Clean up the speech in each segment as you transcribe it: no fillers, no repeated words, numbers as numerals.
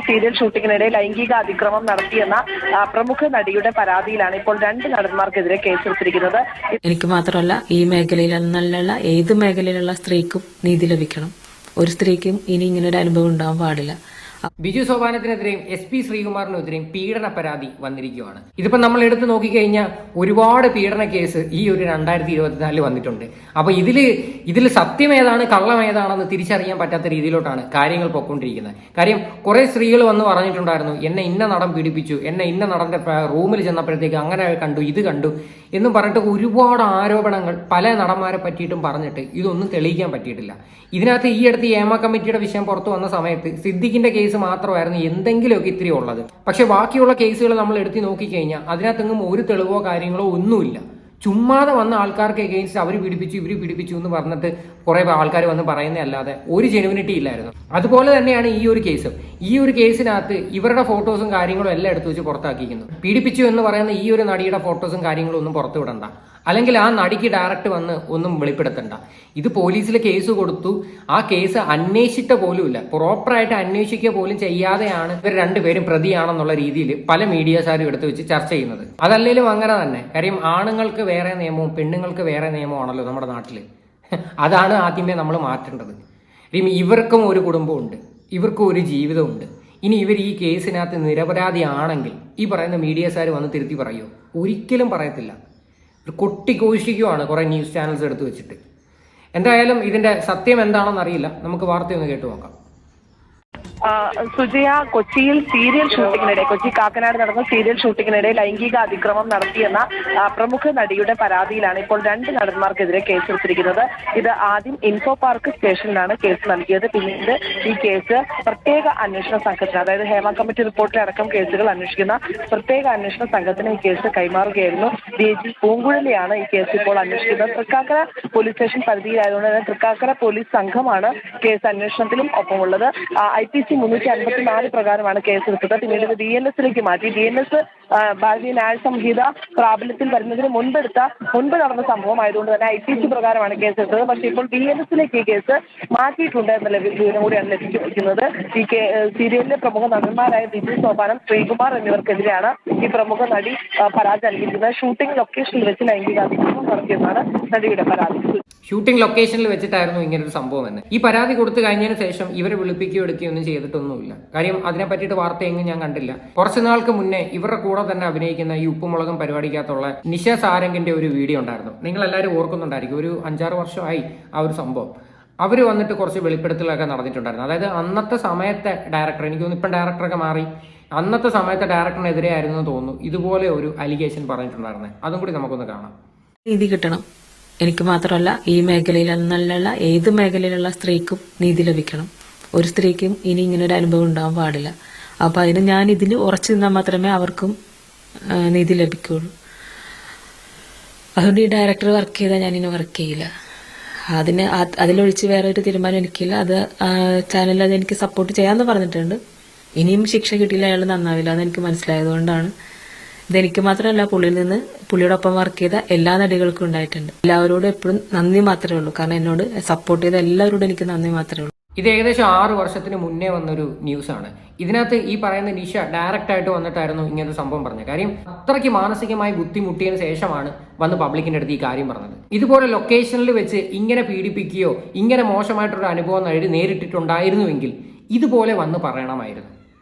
Serial ഷൂട്ടിങ്ങിനിടെ ലൈംഗിക അതിക്രമം നടത്തിയെന്ന പ്രമുഖ നടിയുടെ പരാതിയിലാണ് ഇപ്പോൾ 2 നടന്മാർക്കെതിരെ കേസെടുത്തിരിക്കുന്നത്. എനിക്ക് മാത്രമല്ല ഈ മേഖലയിലെന്നല്ല ഏത് മേഖലയിലുള്ള സ്ത്രീക്കും നീതി ലഭിക്കണം. ഒരു സ്ത്രീക്കും ഇനി ഇങ്ങനൊരു അനുഭവം ഉണ്ടാവാൻ പാടില്ല. ബിജു സോപാനത്തിനെതിരെയും SP ശ്രീകുമാറിനെതിരെയും പീഡന പരാതി വന്നിരിക്കുകയാണ്. ഇതിപ്പോ നമ്മൾ എടുത്തു നോക്കിക്കഴിഞ്ഞാൽ ഒരുപാട് പീഡന കേസ് ഈ ഒരു 2024 വന്നിട്ടുണ്ട്. അപ്പൊ ഇതിൽ സത്യം ഏതാണ് കള്ളം ഏതാണെന്ന് തിരിച്ചറിയാൻ പറ്റാത്ത രീതിയിലോട്ടാണ് കാര്യങ്ങൾ പൊക്കൊണ്ടിരിക്കുന്നത്. കാര്യം കുറെ സ്ത്രീകൾ വന്ന് പറഞ്ഞിട്ടുണ്ടായിരുന്നു, എന്നെ ഇന്ന നടൻ പീഡിപ്പിച്ചു, എന്നെ ഇന്ന നടന്റെ റൂമിൽ ചെന്നപ്പോഴത്തേക്ക് അങ്ങനെ കണ്ടു, ഇത് കണ്ടു എന്നും പറഞ്ഞിട്ട് ഒരുപാട് ആരോപണങ്ങൾ പല നടന്മാരെ പറ്റിയിട്ടും പറഞ്ഞിട്ട് ഇതൊന്നും തെളിയിക്കാൻ പറ്റിയിട്ടില്ല. ഇതിനകത്ത് ഈ അടുത്ത് ഏമ കമ്മിറ്റിയുടെ വിഷയം പുറത്തു വന്ന സമയത്ത് സിദ്ദിഖിന്റെ കേസ് മാത്രമായിരുന്നു എന്തെങ്കിലുമൊക്കെ ഇത്തിരി ഉള്ളത്. പക്ഷെ ബാക്കിയുള്ള കേസുകൾ നമ്മൾ എടുത്ത് നോക്കിക്കഴിഞ്ഞാൽ അതിനകത്തെങ്ങും ഒരു തെളിവോ കാര്യങ്ങളോ ഒന്നുമില്ല. ചുമ്മാതെ വന്ന ആൾക്കാർക്ക് എഗെയിൻസ്റ്റ് അവർ പിടിപ്പിച്ചു ഇവർ പിടിപ്പിച്ചു എന്ന് പറഞ്ഞിട്ട് കുറെ ആൾക്കാർ വന്ന് പറയുന്നതല്ലാതെ ഒരു ജെനുവിനിറ്റി ഇല്ലായിരുന്നു. അതുപോലെ തന്നെയാണ് ഈ ഒരു കേസും. ഈ ഒരു കേസിനകത്ത് ഇവരുടെ ഫോട്ടോസും കാര്യങ്ങളും എല്ലാം എടുത്തു വെച്ച് പുറത്താക്കിയിരിക്കുന്നു. പീഡിപ്പിച്ചു എന്ന് പറയുന്ന ഈ ഒരു നടിയുടെ ഫോട്ടോസും കാര്യങ്ങളും ഒന്നും പുറത്തു വിടണ്ട, അല്ലെങ്കിൽ ആ നടിക്ക് ഡയറക്റ്റ് വന്ന് ഒന്നും വെളിപ്പെടുത്തണ്ട. ഇത് പോലീസിൽ കേസ് കൊടുത്തു, ആ കേസ് അന്വേഷിച്ചിട്ട് പോലുമില്ല, പ്രോപ്പറായിട്ട് അന്വേഷിക്കുക പോലും ചെയ്യാതെയാണ് ഇവർ രണ്ടുപേരും പ്രതിയാണെന്നുള്ള രീതിയിൽ പല മീഡിയസാരും എടുത്തു വെച്ച് ചർച്ച ചെയ്യുന്നത്. അതല്ലേലും അങ്ങനെ തന്നെ. കാര്യം ആണുങ്ങൾക്ക് വേറെ നിയമവും പെണ്ണുങ്ങൾക്ക് വേറെ നിയമമാണല്ലോ നമ്മുടെ നാട്ടിൽ. അതാണ് ആദ്യമേ നമ്മൾ മാറ്റേണ്ടത്. ഇവർക്കും ഒരു കുടുംബമുണ്ട്, ഇവർക്കും ഒരു ജീവിതമുണ്ട്. ഇനി ഇവർ ഈ കേസിനകത്ത് നിരപരാധിയാണെങ്കിൽ ഈ പറയുന്ന മീഡിയസാർ വന്ന് തിരുത്തി പറയുമോ? ഒരിക്കലും പറയത്തില്ല. കൊട്ടിഘോഷിക്കുവാണ് കുറെ ന്യൂസ് ചാനൽസ് എടുത്തു വെച്ചിട്ട്. എന്തായാലും ഇതിന്റെ സത്യം എന്താണെന്ന് അറിയില്ല. നമുക്ക് വാർത്തയൊന്ന് കേട്ടു നോക്കാം. സുജയ, കൊച്ചിയിൽ സീരിയൽ ഷൂട്ടിങ്ങിനിടെ കൊച്ചി കാക്കനാട് നടന്ന സീരിയൽ ഷൂട്ടിങ്ങിനിടെ ലൈംഗിക അതിക്രമം നടത്തിയെന്ന പ്രമുഖ നടിയുടെ പരാതിയിലാണ് ഇപ്പോൾ 2 നടന്മാർക്കെതിരെ കേസെടുത്തിരിക്കുന്നത്. ഇത് ആദ്യം ഇൻഫോ പാർക്ക് സ്റ്റേഷനിലാണ് കേസ് നൽകിയത്. പിന്നീട് ഈ കേസ് പ്രത്യേക അന്വേഷണ സംഘത്തിന്, അതായത് ഹേമ കമ്മിറ്റി റിപ്പോർട്ടിലടക്കം കേസുകൾ അന്വേഷിക്കുന്ന പ്രത്യേക അന്വേഷണ സംഘത്തിന് ഈ കേസ് കൈമാറുകയായിരുന്നു. DG പൂങ്കുഴലിയാണ് ഈ കേസ് ഇപ്പോൾ അന്വേഷിക്കുന്നത്. തൃക്കാക്കര പോലീസ് സ്റ്റേഷൻ പരിധിയിലായതുകൊണ്ട് തന്നെ തൃക്കാക്കര പോലീസ് സംഘമാണ് കേസ് അന്വേഷണത്തിലും ഒപ്പമുള്ളത്. IPC 354 പ്രകാരമാണ് കേസെടുത്തത്. പിന്നീട് ഇത് DNS മാറ്റി. DNS ഭാരതീയ ന്യായ സംഹിത പ്രാബല്യത്തിൽ വരുന്നതിന് മുൻപ് നടന്ന സംഭവം ആയതുകൊണ്ട് തന്നെ IPC പ്രകാരമാണ് കേസെടുത്തത്. പക്ഷേ ഇപ്പോൾ DNS ഈ കേസ് മാറ്റിയിട്ടുണ്ട് എന്ന വിവരം കൂടിയാണ് ലഭിക്കുന്നത്. ഈ സീരിയലിലെ പ്രമുഖ നടന്മാരായ ബിജു സോപാനം, ശ്രീകുമാർ എന്നിവർക്കെതിരെയാണ് ഈ പ്രമുഖ നടി പരാതി നൽകിയിരിക്കുന്നത്. ഷൂട്ടിംഗ് ലൊക്കേഷനിൽ വെച്ച് ലൈംഗികാതിക്രമം നടത്തിയെന്നാണ് നടിയുടെ പരാതി. ഷൂട്ടിംഗ് ലൊക്കേഷനിൽ വെച്ചിട്ടായിരുന്നു ഇങ്ങനൊരു സംഭവം എന്ന്. ഈ പരാതി കൊടുത്തു കഴിഞ്ഞതിന് ശേഷം ഇവരെ വിളിപ്പിക്കുകയോ എടുക്കുകയോ ഒന്നും ചെയ്തിട്ടൊന്നുമില്ല. കാര്യം അതിനെ പറ്റിയിട്ട് വാർത്തയെങ്കിലും ഞാൻ കണ്ടില്ല. കുറച്ചു നാൾക്ക് മുന്നേ ഇവരുടെ കൂടെ തന്നെ അഭിനയിക്കുന്ന ഈ ഉപ്പുമുളകും പരിപാടിക്കകത്തുള്ള നിഷ സാരംഗിന്റെ ഒരു വീഡിയോ ഉണ്ടായിരുന്നു. നിങ്ങൾ എല്ലാവരും ഓർക്കുന്നുണ്ടായിരിക്കും. ഒരു 5-6 വർഷമായി ആ ഒരു സംഭവം. അവർ വന്നിട്ട് കുറച്ച് വെളിപ്പെടുത്തലൊക്കെ നടന്നിട്ടുണ്ടായിരുന്നു. അതായത് അന്നത്തെ സമയത്തെ ഡയറക്ടർ, എനിക്ക് തോന്നുന്നു ഇപ്പം ഡയറക്ടറൊക്കെ മാറി, അന്നത്തെ സമയത്തെ ഡയറക്ടറിനെതിരെ ആയിരുന്നു തോന്നുന്നു ഇതുപോലെ ഒരു അലിഗേഷൻ പറഞ്ഞിട്ടുണ്ടായിരുന്നത്. അതും കൂടി നമുക്കൊന്ന് കാണാം. നീതി കിട്ടണം. എനിക്ക് മാത്രമല്ല ഈ മേഖലയിലെന്നല്ല ഏത് മേഖലയിലുള്ള സ്ത്രീക്കും നീതി ലഭിക്കണം. ഒരു സ്ത്രീക്കും ഇനി ഇങ്ങനൊരു അനുഭവം ഉണ്ടാവാൻ പാടില്ല. അപ്പൊ അതിന് ഞാൻ ഇതിൽ ഉറച്ചു നിന്നാൽ മാത്രമേ അവർക്കും നീതി ലഭിക്കുള്ളൂ. അതുകൊണ്ട് ഈ ഡയറക്ടർ വർക്ക് ചെയ്താൽ ഞാനിനി വർക്ക് ചെയ്യില്ല. അതിലൊഴിച്ച് വേറെ ഒരു തീരുമാനം എനിക്കില്ല. അത് ചാനലിൽ അത് എനിക്ക് സപ്പോർട്ട് ചെയ്യാമെന്ന് പറഞ്ഞിട്ടുണ്ട്. ഇനിയും ശിക്ഷ കിട്ടിയില്ല, അയാൾ നന്നാവില്ല എന്ന് എനിക്ക് മനസ്സിലായതുകൊണ്ടാണ്. ഇതെനിക്ക് മാത്രമല്ല, പുള്ളിയുടെ ഒപ്പം വർക്ക് ചെയ്ത എല്ലാ നടികൾക്കും ഉണ്ടായിട്ടുണ്ട്. എല്ലാവരോടും എപ്പോഴും നന്ദി മാത്രമേ ഉള്ളൂ. കാരണം എന്നോട് സപ്പോർട്ട് ചെയ്ത എല്ലാവരോടും എനിക്ക് നന്ദി മാത്രമേ ഉള്ളൂ. ഇത് ഏകദേശം 6 വർഷത്തിന് മുന്നേ വന്നൊരു ന്യൂസാണ്. ഇതിനകത്ത് ഈ പറയുന്ന നിഷ ഡയറക്റ്റ് ആയിട്ട് വന്നിട്ടായിരുന്നു ഇങ്ങനത്തെ സംഭവം പറഞ്ഞത്. കാര്യം അത്രയ്ക്ക് മാനസികമായി ബുദ്ധിമുട്ടിയതിനു ശേഷമാണ് വന്ന് പബ്ലിക്കിന്റെ അടുത്ത് ഈ കാര്യം പറഞ്ഞത്. ഇതുപോലെ ലൊക്കേഷനിൽ വെച്ച് ഇങ്ങനെ പീഡിപ്പിക്കുകയോ ഇങ്ങനെ മോശമായിട്ടൊരു അനുഭവം നേരിട്ടിട്ടുണ്ടായിരുന്നുവെങ്കിൽ ഇതുപോലെ വന്ന് പറയണമായിരുന്നു.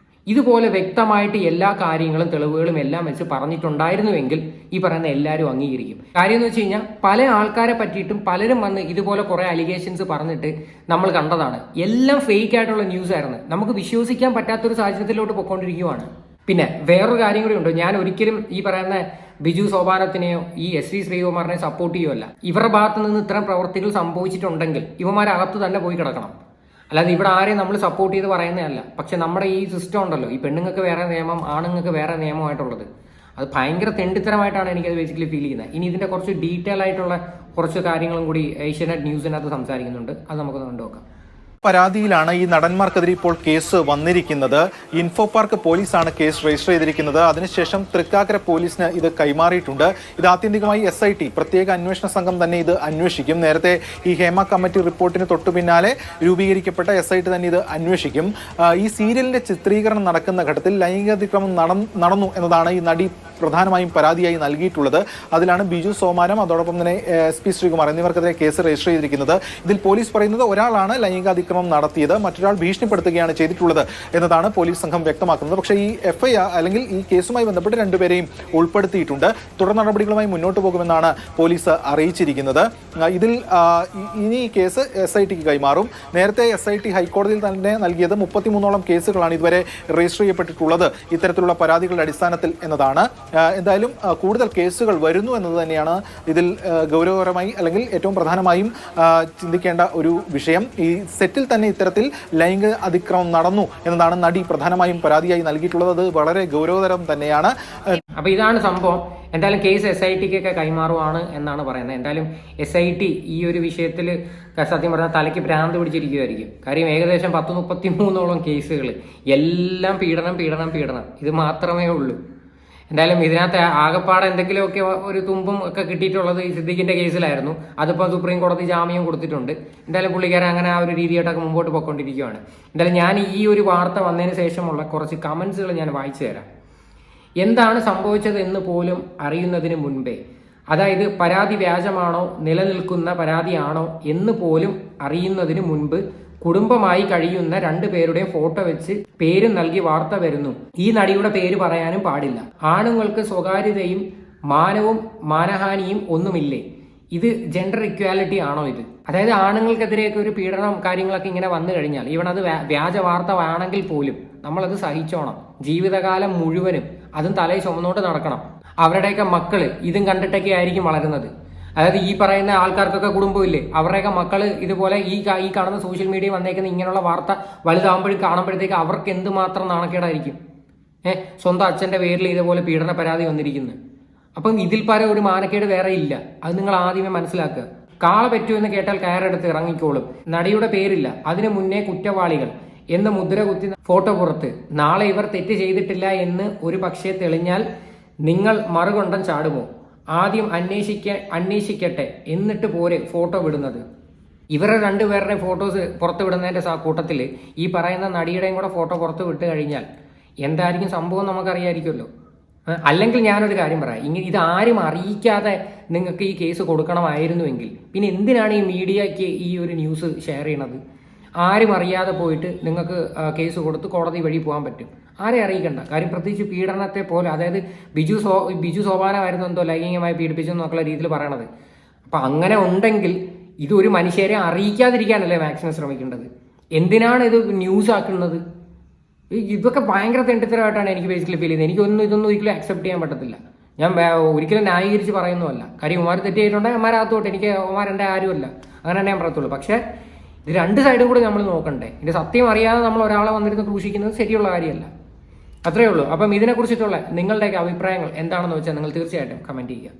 ഇതുപോലെ വ്യക്തമായിട്ട് എല്ലാ കാര്യങ്ങളും തെളിവുകളും എല്ലാം വെച്ച് പറഞ്ഞിട്ടുണ്ടായിരുന്നുവെങ്കിൽ ഈ പറയുന്ന എല്ലാവരും അംഗീകരിക്കും. കാര്യം എന്ന് വെച്ച് കഴിഞ്ഞാൽ പല ആൾക്കാരെ പറ്റിയിട്ടും പലരും വന്ന് ഇതുപോലെ കുറെ അലിഗേഷൻസ് പറഞ്ഞിട്ട് നമ്മൾ കണ്ടതാണ്. എല്ലാം ഫേക്ക് ആയിട്ടുള്ള ന്യൂസ് ആയിരുന്നു. നമുക്ക് വിശ്വസിക്കാൻ പറ്റാത്തൊരു സാഹചര്യത്തിലോട്ട് പൊയ്ക്കൊണ്ടിരിക്കുകയാണ്. പിന്നെ വേറൊരു കാര്യം കൂടി ഉണ്ട്. ഞാൻ ഒരിക്കലും ഈ പറയുന്ന ബിജു സോപാനത്തിനെയോ ഈ SP ശ്രീകുമാറിനെ സപ്പോർട്ട് ചെയ്യുമല്ല. ഇവരുടെ ഭാഗത്ത് നിന്ന് ഇത്തരം പ്രവർത്തികൾ സംഭവിച്ചിട്ടുണ്ടെങ്കിൽ ഇവന്മാരകത്ത് തന്നെ പോയി കിടക്കണം. അല്ലാതെ ഇവിടെ ആരെയും നമ്മൾ സപ്പോർട്ട് ചെയ്ത് പറയുന്നതല്ല. പക്ഷെ നമ്മുടെ ഈ സിസ്റ്റം ഉണ്ടല്ലോ, ഈ പെണ്ണുങ്ങൾക്ക് വേറെ നിയമം ആണുങ്ങൾക്ക് വേറെ നിയമമായിട്ടുള്ളത്, അത് ഭയങ്കര തെണ്ടിത്തരമായിട്ടാണ് എനിക്കത് ബേസിക്കലി ഫീൽ ചെയ്യുന്നത്. ഇനി ഇതിന്റെ കുറച്ച് ഡീറ്റെയിൽ ആയിട്ടുള്ള കുറച്ച് കാര്യങ്ങളും കൂടി ഏഷ്യാനെറ്റ് ന്യൂസിനകത്ത് സംസാരിക്കുന്നുണ്ട്. അത് നമുക്കൊന്ന് കണ്ടുനോക്കാം. പരാതിയിലാണ് ഈ നടന്മാർക്കെതിരെ ഇപ്പോൾ കേസ് വന്നിരിക്കുന്നത്. ഇൻഫോ പാർക്ക് പോലീസാണ് കേസ് രജിസ്റ്റർ ചെയ്തിരിക്കുന്നത്. അതിനുശേഷം തൃക്കാക്കര പോലീസിന് ഇത് കൈമാറിയിട്ടുണ്ട്. ഇത് ആത്യന്തികമായി SIT പ്രത്യേക അന്വേഷണ സംഘം തന്നെ ഇത് അന്വേഷിക്കും. നേരത്തെ ഈ ഹേമ കമ്മിറ്റി റിപ്പോർട്ടിന് തൊട്ടു പിന്നാലെ രൂപീകരിക്കപ്പെട്ട SIT തന്നെ ഇത് അന്വേഷിക്കും. ഈ സീരിയലിന്റെ ചിത്രീകരണം നടക്കുന്ന ഘട്ടത്തിൽ ലൈംഗികാതിക്രമം നടന്നു എന്നതാണ് ഈ നടി പ്രധാനമായും പരാതിയായി നൽകിയിട്ടുള്ളത്. അതിലാണ് ബിജു സോമാനം അതോടൊപ്പം തന്നെ SP ശ്രീകുമാർ എന്നിവർക്കെതിരെ കേസ് രജിസ്റ്റർ ചെയ്തിരിക്കുന്നത്. ഇതിൽ പോലീസ് പറയുന്നത് ഒരാളാണ് ലൈംഗികാതിക്രമം നടത്തിയത്, മറ്റൊരാൾ ഭീഷണിപ്പെടുത്തുകയാണ് ചെയ്തിട്ടുള്ളത് എന്നതാണ് പോലീസ് സംഘം വ്യക്തമാക്കുന്നത്. പക്ഷേ ഈ FIR അല്ലെങ്കിൽ ഈ കേസുമായി ബന്ധപ്പെട്ട് രണ്ടുപേരെയും ഉൾപ്പെടുത്തിയിട്ടുണ്ട്. തുടർ നടപടികളുമായി മുന്നോട്ട് പോകുമെന്നാണ് പോലീസ് അറിയിച്ചിരിക്കുന്നത്. ഇതിൽ ഇനി ഈ കേസ് SITക്ക് കൈമാറും. നേരത്തെ SIT ഹൈക്കോടതിയിൽ തന്നെ നൽകിയത് 33ഓളം കേസുകളാണ് ഇതുവരെ രജിസ്റ്റർ ചെയ്യപ്പെട്ടിട്ടുള്ളത് ഇത്തരത്തിലുള്ള പരാതികളുടെ അടിസ്ഥാനത്തിൽ എന്നതാണ്. എന്തായാലും കൂടുതൽ കേസുകൾ വരുന്നു എന്നത് തന്നെയാണ് ഇതിൽ ഗൗരവകരമായി അല്ലെങ്കിൽ ഏറ്റവും പ്രധാനമായും ചിന്തിക്കേണ്ട ഒരു വിഷയം. ഈ സെറ്റിൽ തന്നെ ഇത്തരത്തിൽ ലൈംഗിക അതിക്രമം നടന്നു എന്നതാണ് നടി പ്രധാനമായും പരാതിയായി നൽകിയിട്ടുള്ളത്. അത് വളരെ ഗൗരവതരം തന്നെയാണ്. അപ്പൊ ഇതാണ് സംഭവം. എന്തായാലും കേസ് SITക്കൊക്കെ കൈമാറുവാണ് എന്നാണ് പറയുന്നത്. എന്തായാലും SIT ഈ ഒരു വിഷയത്തിൽ സത്യം പറഞ്ഞാൽ തലയ്ക്ക് ഭ്രാന്ത് പിടിച്ചിരിക്കുമായിരിക്കും. കാര്യം ഏകദേശം 33ഓളം കേസുകൾ, എല്ലാം പീഡനം ഇത് മാത്രമേ ഉള്ളൂ. എന്തായാലും ഇതിനകത്ത് ആകപ്പാടെ എന്തെങ്കിലുമൊക്കെ ഒരു തുമ്പും ഒക്കെ കിട്ടിയിട്ടുള്ളത് ഈ സിദ്ദീഖിന്റെ കേസിലായിരുന്നു. അതിപ്പോൾ സുപ്രീം കോടതി ജാമ്യം കൊടുത്തിട്ടുണ്ട്. എന്തായാലും പുള്ളിക്കാരൻ അങ്ങനെ ആ ഒരു രീതിയായിട്ടൊക്കെ മുമ്പോട്ട് പോയിക്കൊണ്ടിരിക്കുകയാണ്. എന്തായാലും ഞാൻ ഈ ഒരു വാർത്ത വന്നതിന് ശേഷമുള്ള കുറച്ച് കമന്റ്സുകൾ ഞാൻ വായിച്ചു തരാം. എന്താണ് സംഭവിച്ചത് എന്ന് പോലും അറിയുന്നതിന് മുൻപേ, അതായത് പരാതി വ്യാജമാണോ നിലനിൽക്കുന്ന പരാതിയാണോ എന്ന് പോലും അറിയുന്നതിന് മുൻപ് കുടുംബമായി കഴിയുന്ന 2 പേരുടെയും ഫോട്ടോ വെച്ച് പേരും നൽകി വാർത്ത വരുന്നു. ഈ നടിയുടെ പേര് പറയാനും പാടില്ല. ആണുങ്ങൾക്ക് സ്വകാര്യതയും മാനവും മാനഹാനിയും ഒന്നുമില്ലേ? ഇത് ജെൻഡർ ഇക്വാലിറ്റി ആണോ ഇത്? അതായത് ആണുങ്ങൾക്കെതിരെയൊക്കെ ഒരു പീഡനം കാര്യങ്ങളൊക്കെ ഇങ്ങനെ വന്നു കഴിഞ്ഞാൽ അത് വ്യാജ വാർത്ത ആണെങ്കിൽ പോലും നമ്മളത് സഹിച്ചോണം. ജീവിതകാലം മുഴുവനും അതും തലയിൽ ചുമന്നോട്ട് നടക്കണം. അവരുടെയൊക്കെ മക്കള് ഇതും കണ്ടിട്ടൊക്കെ ആയിരിക്കും വളരുന്നത്. അതായത് ഈ പറയുന്ന ആൾക്കാർക്കൊക്കെ കുടുംബമില്ലേ, അവരുടെയൊക്കെ മക്കള് ഇതുപോലെ ഈ കാണുന്ന സോഷ്യൽ മീഡിയ വന്നേക്കുന്ന ഇങ്ങനെയുള്ള വാർത്ത വലുതാകുമ്പോഴും കാണുമ്പോഴത്തേക്ക് അവർക്ക് എന്തുമാത്രം നാണക്കേടായിരിക്കും. സ്വന്തം അച്ഛന്റെ പേരിൽ ഇതുപോലെ പീഡന പരാതി വന്നിരിക്കുന്നു. അപ്പം ഇതിൽ പരം ഒരു മാനക്കേട് വേറെ ഇല്ല. അത് നിങ്ങൾ ആദ്യമേ മനസ്സിലാക്കുക. കാള പറ്റുമെന്ന് കേട്ടാൽ കയറെടുത്ത് ഇറങ്ങിക്കോളും. നടിയുടെ പേരില്ല, അതിനു മുന്നേ കുറ്റവാളികൾ എന്ന് മുദ്ര കുത്തി ഫോട്ടോ പുറത്ത്. നാളെ ഇവർ തെറ്റ് ചെയ്തിട്ടില്ല എന്ന് ഒരു പക്ഷേ തെളിഞ്ഞാൽ നിങ്ങൾ മറുകൊണ്ടം ചാടുമോ? ആദ്യം അന്വേഷിക്കട്ടെ എന്നിട്ട് പോരെ ഫോട്ടോ വിടുന്നത്. ഇവരുടെ 2 പേരുടെ ഫോട്ടോസ് പുറത്ത് വിടുന്നതിന്റെ കൂട്ടത്തിൽ ഈ പറയുന്ന നടിയുടെയും കൂടെ ഫോട്ടോ പുറത്ത് വിട്ട് കഴിഞ്ഞാൽ എന്തായിരിക്കും സംഭവം നമുക്കറിയായിരിക്കുമല്ലോ. അല്ലെങ്കിൽ ഞാനൊരു കാര്യം പറയാം, ഇത് ആരും അറിയിക്കാതെ നിങ്ങൾക്ക് ഈ കേസ് കൊടുക്കണമായിരുന്നുവെങ്കിൽ പിന്നെ എന്തിനാണ് ഈ മീഡിയയ്ക്ക് ഈ ഒരു ന്യൂസ് ഷെയർ ചെയ്യണത്? ആരും അറിയാതെ പോയിട്ട് നിങ്ങൾക്ക് കേസ് കൊടുത്ത് കോടതി വഴി പോകാൻ പറ്റും. ആരെ അറിയിക്കണ്ട. കാര്യം പ്രത്യേകിച്ച് പീഡനത്തെ പോലെ, അതായത് ബിജു സോപാനമായിരുന്നു എന്തോ ലൈംഗികമായി പീഡിപ്പിച്ചെന്നൊക്കെയുള്ള രീതിയിൽ പറയണത്. അപ്പൊ അങ്ങനെ ഉണ്ടെങ്കിൽ ഇത് ഒരു മനുഷ്യരെ അറിയിക്കാതിരിക്കാനല്ലേ മാക്സിമം ശ്രമിക്കേണ്ടത്. എന്തിനാണ് ഇത് ന്യൂസ് ആക്കുന്നത്? ഇതൊക്കെ ഭയങ്കര തെണ്ടിത്തരമായിട്ടാണ് എനിക്ക് ബേസിക്കലി ഫീൽ ചെയ്യുന്നത്. ഇതൊന്നും ഒരിക്കലും അക്സെപ്റ്റ് ചെയ്യാൻ പറ്റത്തില്ല. ഞാൻ ഒരിക്കലും ന്യായീകരിച്ച് പറയുന്നതല്ല. കാര്യം ഉമാർ തെറ്റ് ചെയ്തിട്ടുണ്ടെങ്കിൽ ഉമാരകത്തോട്ട്, എനിക്ക് ഉമാരെൻ്റെ ആരുമല്ല, അങ്ങനെ തന്നെ ഞാൻ പറയത്തുള്ളൂ. പക്ഷേ ഇത് 2 സൈഡും കൂടി നമ്മൾ നോക്കണ്ടേ. ഇതിന്റെ സത്യം അറിയാതെ നമ്മൾ ഒരാളെ വന്നിരുന്ന് ക്രൂശിക്കുന്നത് ശരിയുള്ള കാര്യമല്ല. അത്രയേ ഉള്ളൂ. അപ്പം ഇതിനെക്കുറിച്ചിട്ടുള്ള നിങ്ങളുടെയൊക്കെ അഭിപ്രായങ്ങൾ എന്താണെന്ന് വെച്ചാൽ നിങ്ങൾ തീർച്ചയായിട്ടും കമന്റ് ചെയ്യുക.